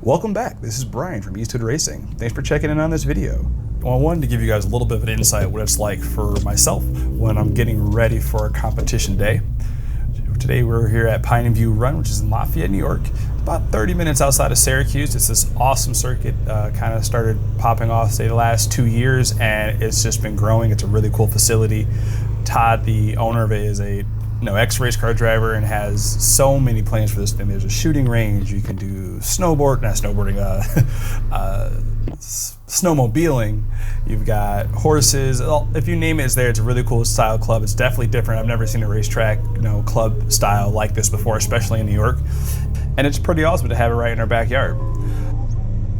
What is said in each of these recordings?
Welcome back. This is Brian from Easthood Racing. Thanks for checking in on this video. Well, I wanted to give you guys a little bit of an insight what it's like for myself when I'm getting ready for a competition day. Today we're here at Pineview Run, which is in Lafayette, New York, about 30 minutes outside of Syracuse. It's this awesome circuit, kind of started popping off, say, the last 2 years, and it's just been growing. It's a really cool facility. Todd, the owner of it, is a ex-race car driver and has so many plans for this thing. There's a shooting range. You can do snowmobiling. You've got horses. If you name it, it's there. It's a really cool style club. It's definitely different. I've never seen a racetrack, club style like this before, especially in New York. And it's pretty awesome to have it right in our backyard.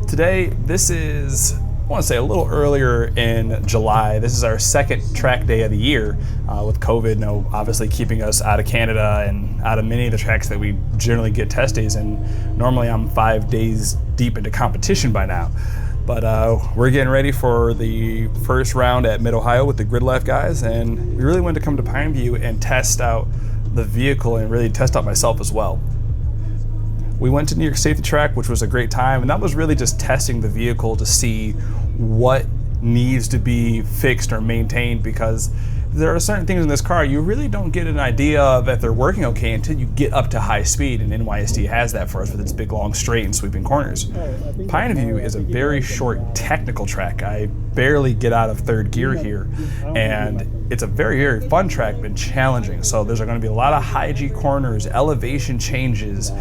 Today, this is, I want to say, a little earlier in July. This is our second track day of the year with COVID, obviously keeping us out of Canada and out of many of the tracks that we generally get test days. And normally I'm 5 days deep into competition by now. But we're getting ready for the first round at Mid-Ohio with the Grid Left guys, and we really wanted to come to Pineview and test out the vehicle and really test out myself as well. We went to New York Safety Track, which was a great time, and that was really just testing the vehicle to see what needs to be fixed or maintained, because there are certain things in this car you really don't get an idea of if they're working okay until you get up to high speed, and NYSD has that for us with its big, long, straight, and sweeping corners. Pineview is a very short technical track. I barely get out of third gear here, and it's a very, very fun track, but challenging. So there's going to be a lot of high G corners, elevation changes,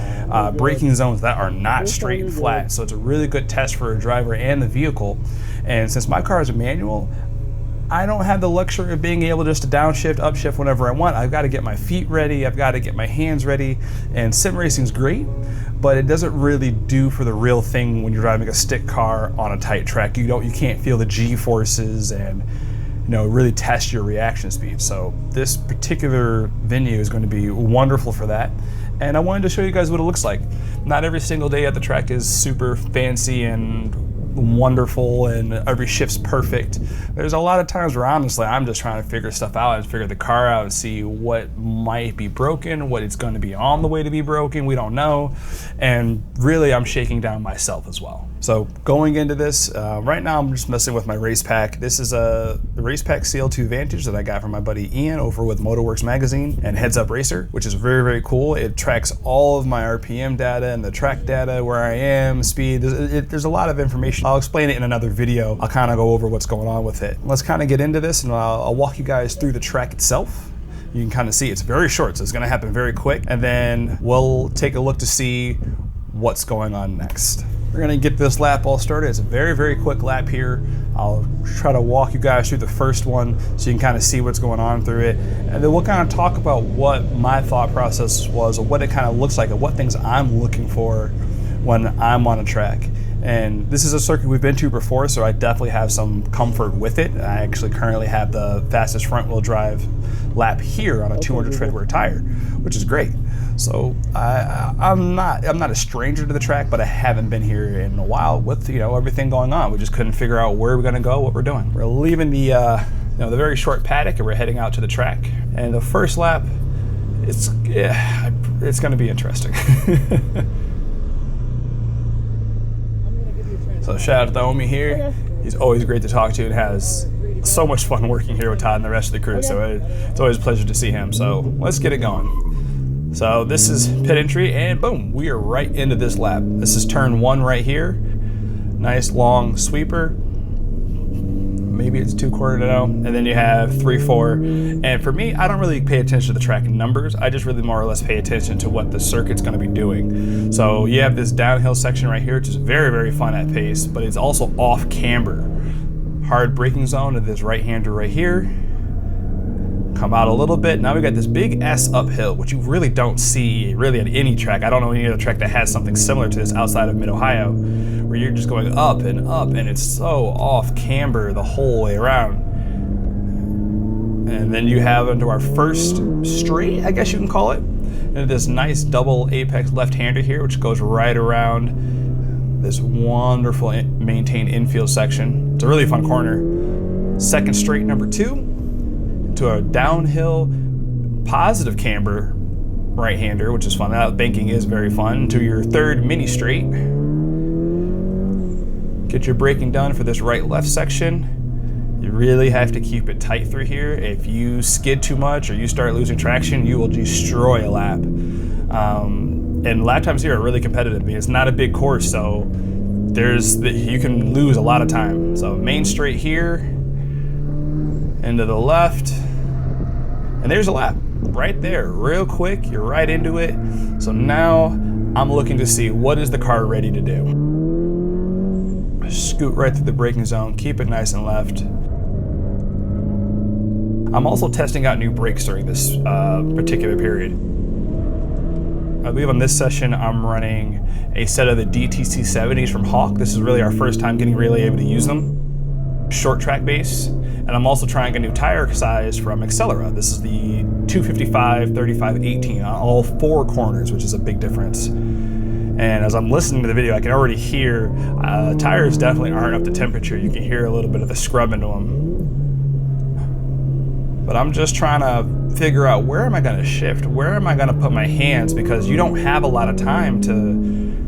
braking zones that are not straight and flat. So it's a really good test for a driver and the vehicle. And since my car is a manual, I don't have the luxury of being able just to downshift, upshift whenever I want. I've got to get my feet ready. I've got to get my hands ready. And sim racing's great, but it doesn't really do for the real thing when you're driving a stick car on a tight track. You can't feel the G forces and really test your reaction speed. So this particular venue is going to be wonderful for that. And I wanted to show you guys what it looks like. Not every single day at the track is super fancy and wonderful and every shift's perfect. There's a lot of times where honestly I'm just trying to figure stuff out and figure the car out and see what might be broken, what it's going to be on the way to be broken, we don't know. And really I'm shaking down myself as well. So going into this, right now I'm just messing with my race pack. This is the race pack CL2 Vantage that I got from my buddy Ian over with Motorworks Magazine and Heads Up Racer, which is very, very cool. It tracks all of my RPM data and the track data, where I am, speed. There's a lot of information. I'll explain it in another video. I'll kind of go over what's going on with it. Let's kind of get into this, and I'll walk you guys through the track itself. You can kind of see it's very short, so it's going to happen very quick, and then we'll take a look to see what's going on next. We're going to get this lap all started. It's a very, very quick lap here. I'll try to walk you guys through the first one so you can kind of see what's going on through it. And then we'll kind of talk about what my thought process was, or what it kind of looks like, and what things I'm looking for when I'm on a track. And this is a circuit we've been to before, so I definitely have some comfort with it. I actually currently have the fastest front wheel drive lap here on a 200 tread wear tire, which is great. So I'm not a stranger to the track, but I haven't been here in a while with everything going on. We just couldn't figure out where we're going to go, what we're doing. We're leaving the the very short paddock, and we're heading out to the track. And the first lap, it's going to be interesting. So shout out to the homie here. He's always great to talk to and has so much fun working here with Todd and the rest of the crew. So it's always a pleasure to see him. So let's get it going. So this is pit entry, and boom, we are right into this lap. This is turn 1 right here. Nice long sweeper. Maybe it's 2/4 to know. And then you have 3, 4. And for me, I don't really pay attention to the track numbers. I just really more or less pay attention to what the circuit's going to be doing. So you have this downhill section right here, which is very, very fun at pace, but it's also off camber. Hard braking zone to this right-hander right here. Come out a little bit. Now we got this big S uphill, which you really don't see really at any track. I don't know any other track that has something similar to this outside of Mid-Ohio, where you're just going up, and it's so off camber the whole way around. And then you have into our first straight, I guess you can call it, and this nice double apex left-hander here, which goes right around this wonderful maintained infield section. It's a really fun corner. Second straight, number 2. To a downhill positive camber right-hander, which is fun. That banking is very fun. To your third mini straight, Get your braking done for this right-left section. You really have to keep it tight through here. If you skid too much or you start losing traction, you will destroy a lap. And lap times here are really competitive. I mean, it's not a big course, so you can lose a lot of time. So main straight here, into the left, and there's a lap right there, real quick. You're right into it. So now I'm looking to see what is the car ready to do. Scoot right through the braking zone, keep it nice and left. I'm also testing out new brakes during this particular period. I believe on this session I'm running a set of the DTC 70s from Hawk. This is really our first time getting really able to use them. Short track base, and I'm also trying a new tire size from Accelera. This is the 255, 35, 18 on all 4 corners, which is a big difference. And as I'm listening to the video, I can already hear tires definitely aren't up to temperature. You can hear a little bit of the scrub into them. But I'm just trying to figure out, where am I gonna shift? Where am I gonna put my hands? Because you don't have a lot of time to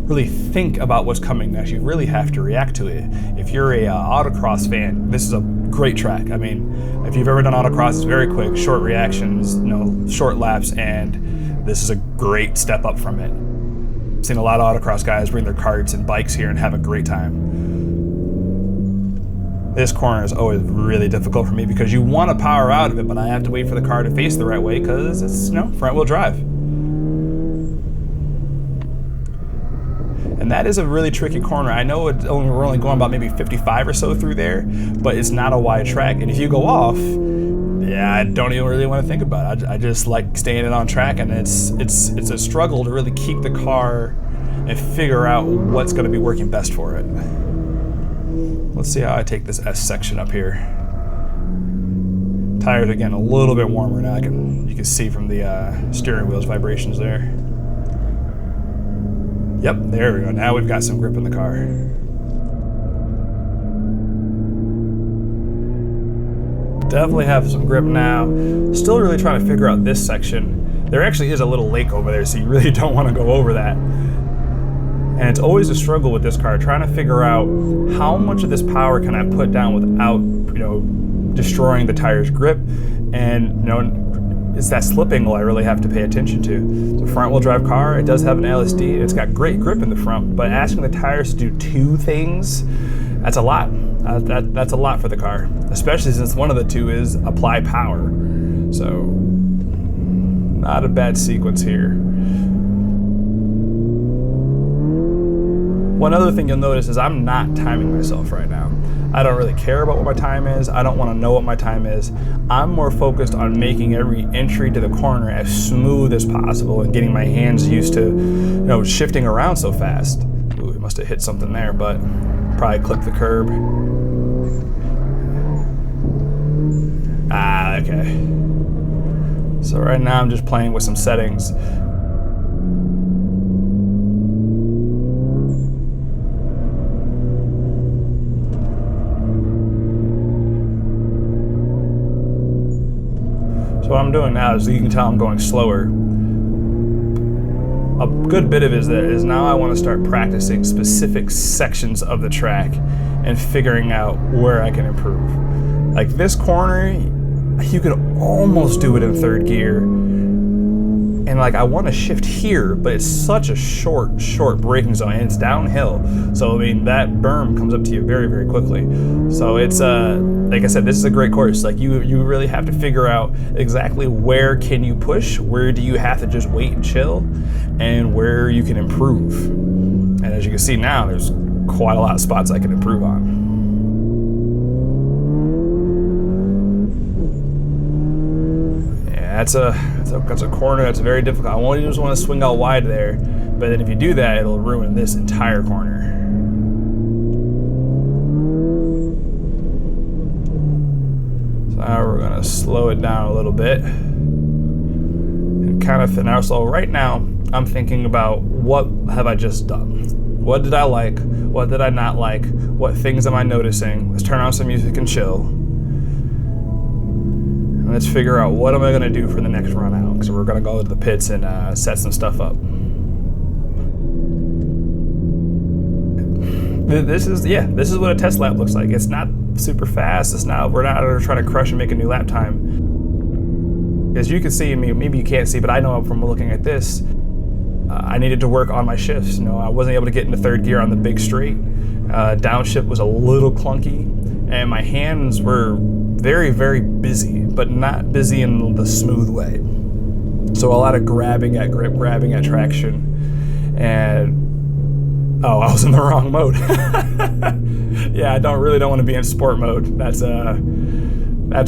really think about what's coming next. You really have to react to it. If you're a autocross fan, this is a great track. I mean, if you've ever done autocross, it's very quick, short reactions, short laps, and this is a great step up from it. I've seen a lot of autocross guys bring their karts and bikes here and have a great time. This corner is always really difficult for me because you want to power out of it, but I have to wait for the car to face the right way because it's front wheel drive. And that is a really tricky corner. I know we're only going about maybe 55 or so through there, but it's not a wide track. And if you go off, yeah, I don't even really want to think about it. I just like staying it on track, and it's a struggle to really keep the car and figure out what's going to be working best for it. Let's see how I take this S section up here. Tires are getting a little bit warmer now. You can see from the steering wheel's vibrations there. Yep, there we go. Now we've got some grip in the car. Definitely have some grip now. Still really trying to figure out this section. There actually is a little lake over there, so you really don't want to go over that. And it's always a struggle with this car, trying to figure out how much of this power can I put down without, destroying the tire's grip. And, it's that slip angle I really have to pay attention to. It's a front wheel drive car. It does have an LSD. It's got great grip in the front, but asking the tires to do 2 things, that's a lot. That's a lot for the car, especially since one of the 2 is apply power. So, not a bad sequence here. One other thing you'll notice is I'm not timing myself right now. I don't really care about what my time is. I don't want to know what my time is. I'm more focused on making every entry to the corner as smooth as possible and getting my hands used to, shifting around so fast. Ooh, we must have hit something there, but probably clipped the curb. Ah, okay. So right now I'm just playing with some settings. So what I'm doing now is, you can tell I'm going slower. A good bit of it is now I want to start practicing specific sections of the track and figuring out where I can improve. Like this corner, you could almost do it in 3rd gear. And I want to shift here, but it's such a short braking zone, and it's downhill. So, that berm comes up to you very, very quickly. So it's, like I said, this is a great course. You really have to figure out exactly where can you push, where do you have to just wait and chill, and where you can improve. And as you can see now, there's quite a lot of spots I can improve on. That's a corner that's very difficult. I won't just want to swing out wide there, but then if you do that, it'll ruin this entire corner. So now we're gonna slow it down a little bit and kind of now. So right now, I'm thinking about, what have I just done? What did I like? What did I not like? What things am I noticing? Let's turn on some music and chill. Let's figure out, what am I going to do for the next run out? Because we're going to go to the pits and set some stuff up. This is what a test lap looks like. It's not super fast. We're not trying to crush and make a new lap time. As you can see, maybe you can't see, but I know from looking at this, I needed to work on my shifts. You know, I wasn't able to get into third gear on the big straight. Downshift was a little clunky, and my hands were very, very busy, but not busy in the smooth way. So a lot of grabbing at grip, grabbing at traction, and I was in the wrong mode. Yeah, I don't want to be in sport mode. That's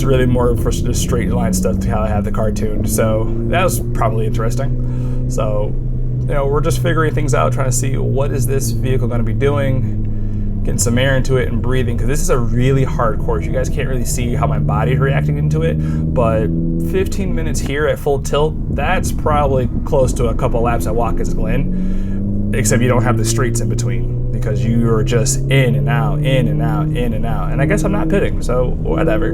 really more for just straight line stuff to how I have the car tuned. So that was probably interesting. So, you know, we're just figuring things out, trying to see what is this vehicle going to be doing, getting some air into it and breathing, because this is a really hard course. You guys can't really see how my body's reacting into it, but 15 minutes here at full tilt, that's probably close to a couple laps at Watkins Glen, except you don't have the streets in between, because you are just in and out, in and out, in and out. And I guess I'm not pitting, so whatever.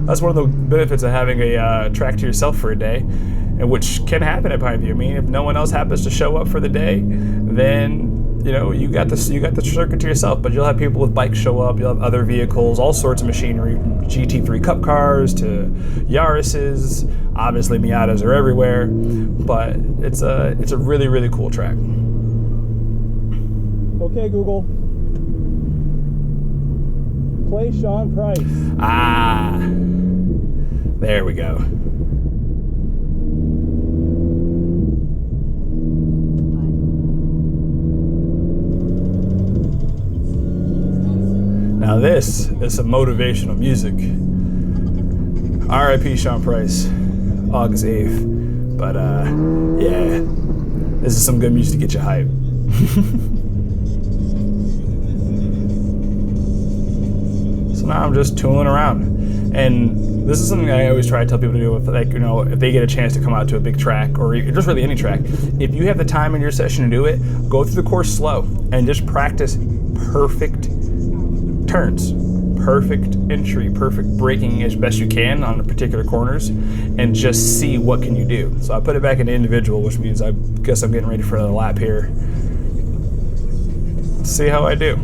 That's one of the benefits of having a track to yourself for a day, and which can happen at Pineview. I mean, if no one else happens to show up for the day, then you know you got the circuit to yourself. But you'll have people with bikes show up. You'll have other vehicles, all sorts of machinery, GT3 Cup cars to Yaris's. Obviously, Miatas are everywhere, but it's a really, really cool track. Okay, Google. Play Sean Price. There we go. Now this is some motivational music. R.I.P. Sean Price, August 8th. But yeah, this is some good music to get you hyped. So now I'm just tooling around. And this is something I always try to tell people to do, with, like, you know, if they get a chance to come out to a big track, or just really any track, if you have the time in your session to do it, go through the course slow and just practice perfect turns, perfect entry, perfect braking as best you can on the particular corners, and just see what can you do. So I put it back in individual, which means I guess I'm getting ready for another lap here. See how I do.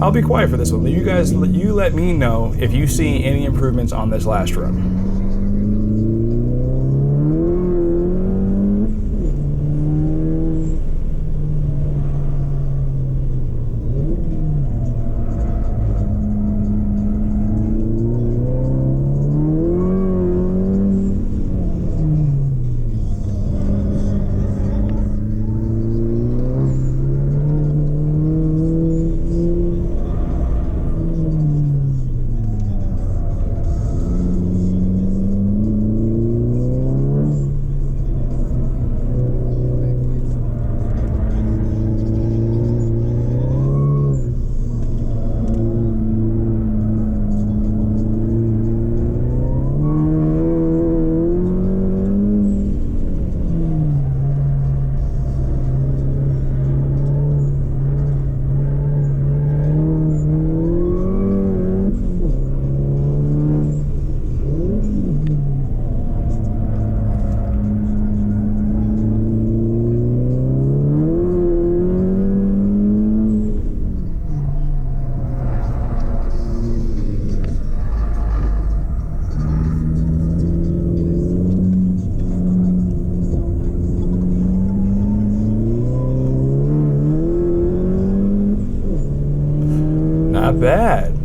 I'll be quiet for this one. You guys, you let me know if you see any improvements on this last run. Not bad.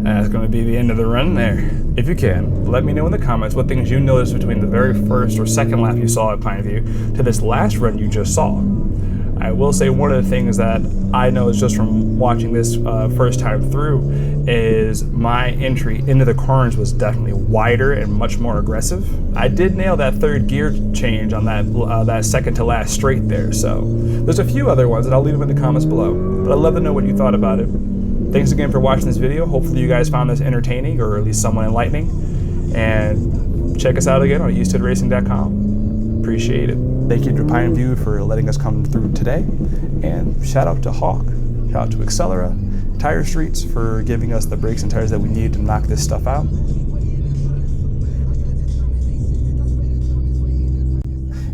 That's going to be the end of the run there. If you can, let me know in the comments what things you noticed between the very first or second lap you saw at Pineview to this last run you just saw. I will say one of the things that I know is just from watching this first time through is my entry into the corners was definitely wider and much more aggressive. I did nail that third gear change on that second to last straight there, so there's a few other ones, and I'll leave them in the comments below. But I'd love to know what you thought about it. Thanks again for watching this video. Hopefully you guys found this entertaining or at least somewhat enlightening. And check us out again on easthood.com. Appreciate it. Thank you to Pineview for letting us come through today. And shout out to Hawk, shout out to Accelera, Tire Streets for giving us the brakes and tires that we need to knock this stuff out.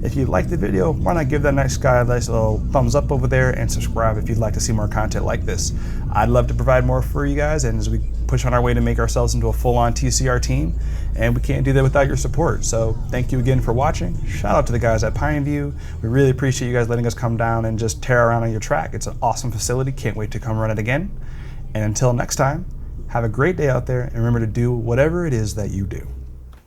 If you liked the video, why not give that nice guy a nice little thumbs up over there and subscribe if you'd like to see more content like this. I'd love to provide more for you guys, and as we push on our way to make ourselves into a full-on TCR team, and we can't do that without your support. So thank you again for watching. Shout out to the guys at Pineview. We really appreciate you guys letting us come down and just tear around on your track. It's an awesome facility. Can't wait to come run it again. And until next time, have a great day out there, and remember to do whatever it is that you do.